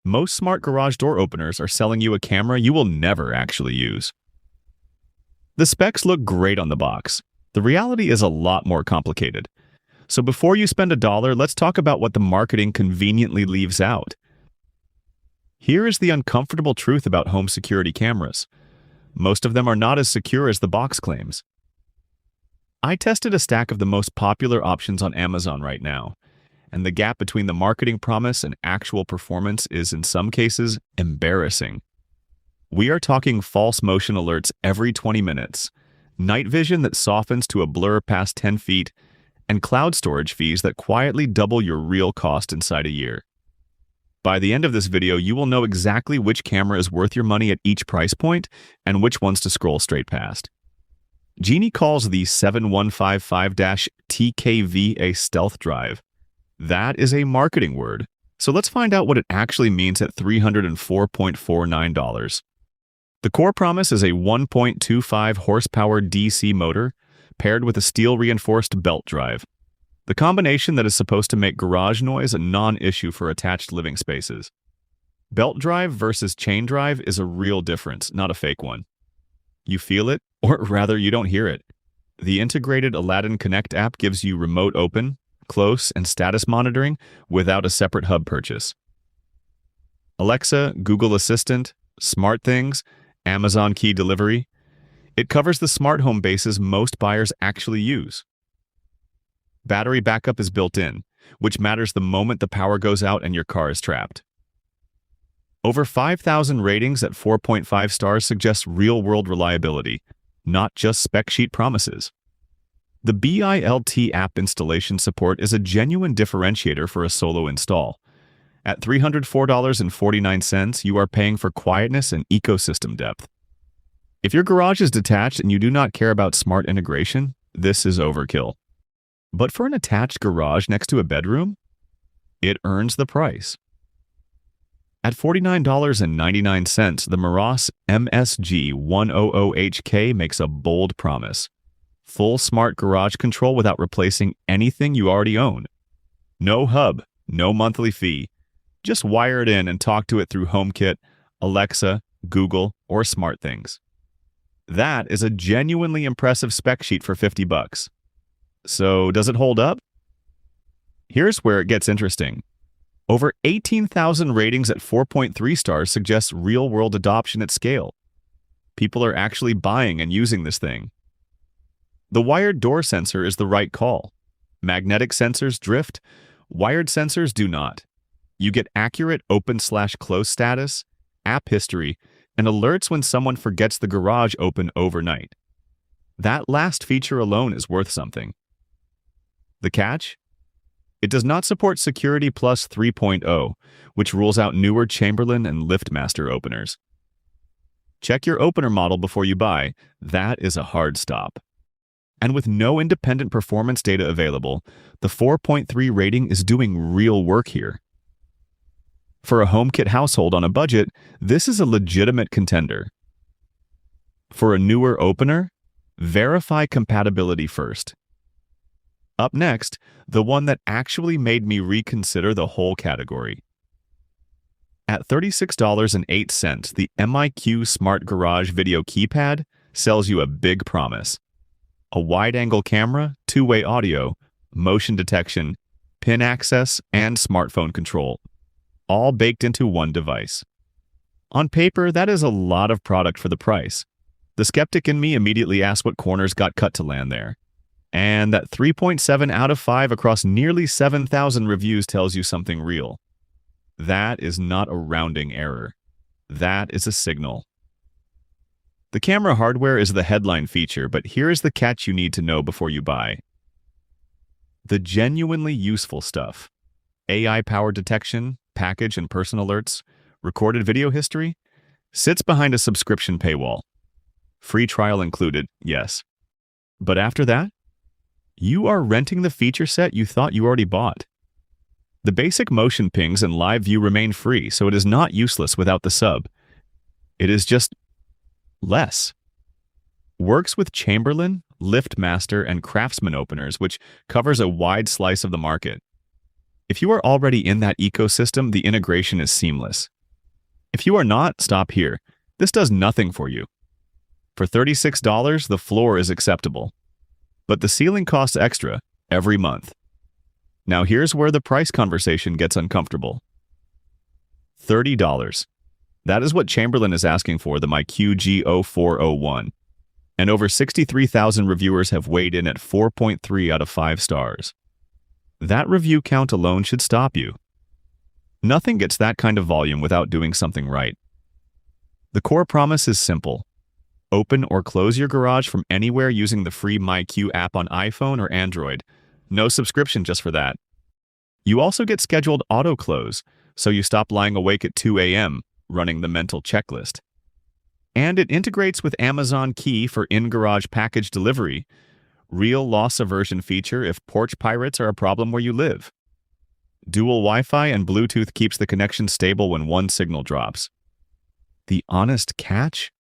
Most smart garage door openers are selling you a camera you will never actually use. The specs look great on the box. The reality is a lot more complicated. So before you spend $1, let's talk about what the marketing conveniently leaves out. Here is the uncomfortable truth about home security cameras. Most of them are not as secure as the box claims. I tested a stack of the most popular options on Amazon right now, and the gap between the marketing promise and actual performance is, in some cases, embarrassing. We are talking false motion alerts every 20 minutes, night vision that softens to a blur past 10 feet, and cloud storage fees that quietly double your real cost inside a year. By the end of this video, you will know exactly which camera is worth your money at each price point and which ones to scroll straight past. Genie calls the 7155-TKV a stealth drive. That is a marketing word, so let's find out what it actually means at $304.49. The core promise is a 1.25 horsepower DC motor paired with a steel-reinforced belt drive. The combination that is supposed to make garage noise a non-issue for attached living spaces. Belt drive versus chain drive is a real difference, not a fake one. You feel it, or rather you don't hear it. The integrated Aladdin Connect app gives you remote open, close, and status monitoring without a separate hub purchase. Alexa, Google Assistant, SmartThings, Amazon Key Delivery. It covers the smart home bases most buyers actually use. Battery backup is built in, which matters the moment the power goes out and your car is trapped. Over 5,000 ratings at 4.5 stars suggests real-world reliability, not just spec sheet promises. The BILT app installation support is a genuine differentiator for a solo install. At $304.49, you are paying for quietness and ecosystem depth. If your garage is detached and you do not care about smart integration, this is overkill. But for an attached garage next to a bedroom, it earns the price. At $49.99, the Moross MSG100HK makes a bold promise. Full smart garage control without replacing anything you already own. No hub, no monthly fee. Just wire it in and talk to it through HomeKit, Alexa, Google, or SmartThings. That is a genuinely impressive spec sheet for $50. So, does it hold up? Here's where it gets interesting. Over 18,000 ratings at 4.3 stars suggests real-world adoption at scale. People are actually buying and using this thing. The wired door sensor is the right call. Magnetic sensors drift, wired sensors do not. You get accurate open/close status, app history, and alerts when someone forgets the garage open overnight. That last feature alone is worth something. The catch? It does not support Security Plus 3.0, which rules out newer Chamberlain and LiftMaster openers. Check your opener model before you buy. That is a hard stop. And with no independent performance data available, the 4.3 rating is doing real work here. For a HomeKit household on a budget, this is a legitimate contender. For a newer opener, verify compatibility first. Up next, the one that actually made me reconsider the whole category. At $36.08, the MIQ Smart Garage Video Keypad sells you a big promise. A wide-angle camera, two-way audio, motion detection, PIN access, and smartphone control, all baked into one device. On paper, that is a lot of product for the price. The skeptic in me immediately asked what corners got cut to land there. And that 3.7 out of 5 across nearly 7,000 reviews tells you something real. That is not a rounding error. That is a signal. The camera hardware is the headline feature, but here is the catch you need to know before you buy. The genuinely useful stuff. AI-powered detection, package and person alerts, recorded video history, sits behind a subscription paywall. Free trial included, yes. But after that, you are renting the feature set you thought you already bought. The basic motion pings and live view remain free, so it is not useless without the sub. It is just less. Works with Chamberlain, LiftMaster, and Craftsman openers, which covers a wide slice of the market. If you are already in that ecosystem, the integration is seamless. If you are not, stop here. This does nothing for you. For $36, the floor is acceptable, but the ceiling costs extra every month. Now here's where the price conversation gets uncomfortable. $30. That is what Chamberlain is asking for the MyQ G0401, and over 63,000 reviewers have weighed in at 4.3 out of 5 stars. That review count alone should stop you. Nothing gets that kind of volume without doing something right. The core promise is simple. Open or close your garage from anywhere using the free MyQ app on iPhone or Android. No subscription just for that. You also get scheduled auto close, so you stop lying awake at 2 a.m. running the mental checklist. And it integrates with Amazon Key for in-garage package delivery, real loss aversion feature if porch pirates are a problem where you live. Dual Wi-Fi and Bluetooth keeps the connection stable when one signal drops. The honest catch?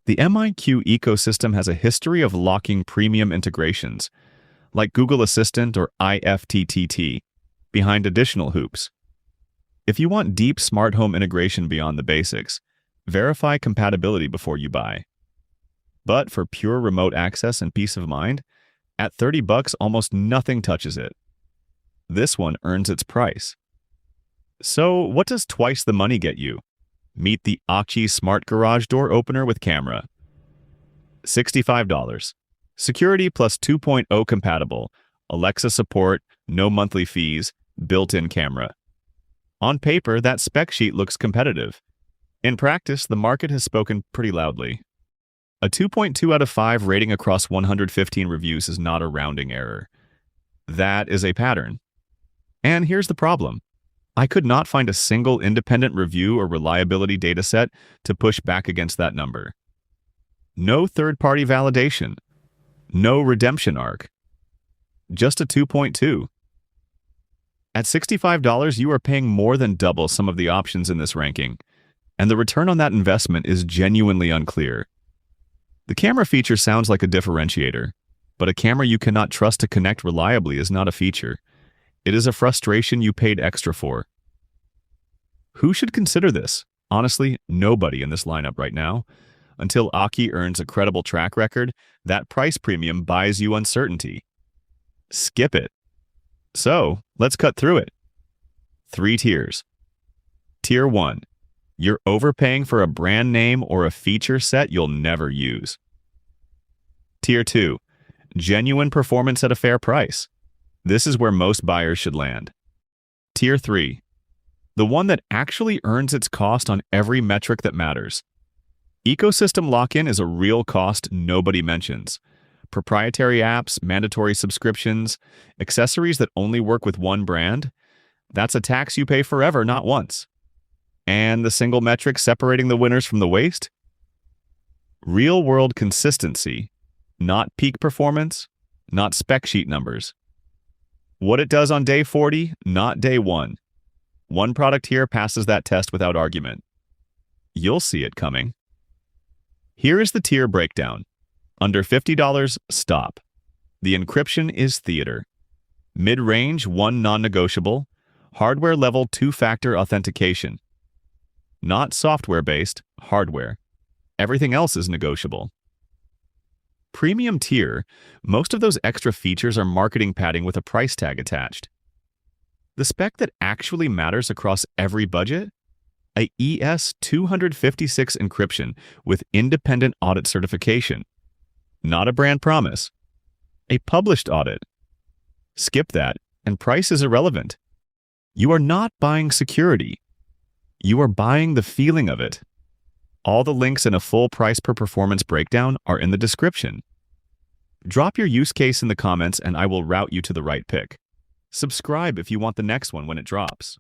The MyQ ecosystem has a history of locking premium integrations, like Google Assistant or IFTTT, behind additional hoops. If you want deep smart home integration beyond the basics, verify compatibility before you buy. But for pure remote access and peace of mind, at $30 almost nothing touches it. This one earns its price. So what does twice the money get you? Meet the Achi Smart Garage Door Opener with camera. $65. Security plus 2.0 compatible, Alexa support, no monthly fees, built-in camera. On paper, that spec sheet looks competitive. In practice, the market has spoken pretty loudly. A 2.2 out of 5 rating across 115 reviews is not a rounding error. That is a pattern. And here's the problem. I could not find a single independent review or reliability dataset to push back against that number. No third-party validation. No redemption arc. Just a 2.2. At $65, you are paying more than double some of the options in this ranking, and the return on that investment is genuinely unclear. The camera feature sounds like a differentiator, but a camera you cannot trust to connect reliably is not a feature. It is a frustration you paid extra for. Who should consider this? Honestly, nobody in this lineup right now. Until Achi earns a credible track record, that price premium buys you uncertainty. Skip it. So, let's cut through it. 3 tiers. Tier 1. You're overpaying for a brand name or a feature set you'll never use. Tier 2. Genuine performance at a fair price. This is where most buyers should land. Tier 3. The one that actually earns its cost on every metric that matters. Ecosystem lock-in is a real cost nobody mentions. Proprietary apps, mandatory subscriptions, accessories that only work with one brand, that's a tax you pay forever, not once. And the single metric separating the winners from the waste? Real-world consistency, not peak performance, not spec sheet numbers. What it does on day 40, not day 1. One product here passes that test without argument. You'll see it coming. Here is the tier breakdown. Under $50, stop. The Encryption is theater. Mid-range, 1 non-negotiable. Hardware level 2-factor authentication. Not software-based, hardware. Everything else is negotiable. Premium tier, most of those extra features are marketing padding with a price tag attached. The spec that actually matters across every budget? A ES256 encryption with independent audit certification. Not a brand promise. A published audit. Skip that, and price is irrelevant. You are not buying security. You are buying the feeling of it. All the links and a full price per performance breakdown are in the description. Drop your use case in the comments and I will route you to the right pick. Subscribe if you want the next one when it drops.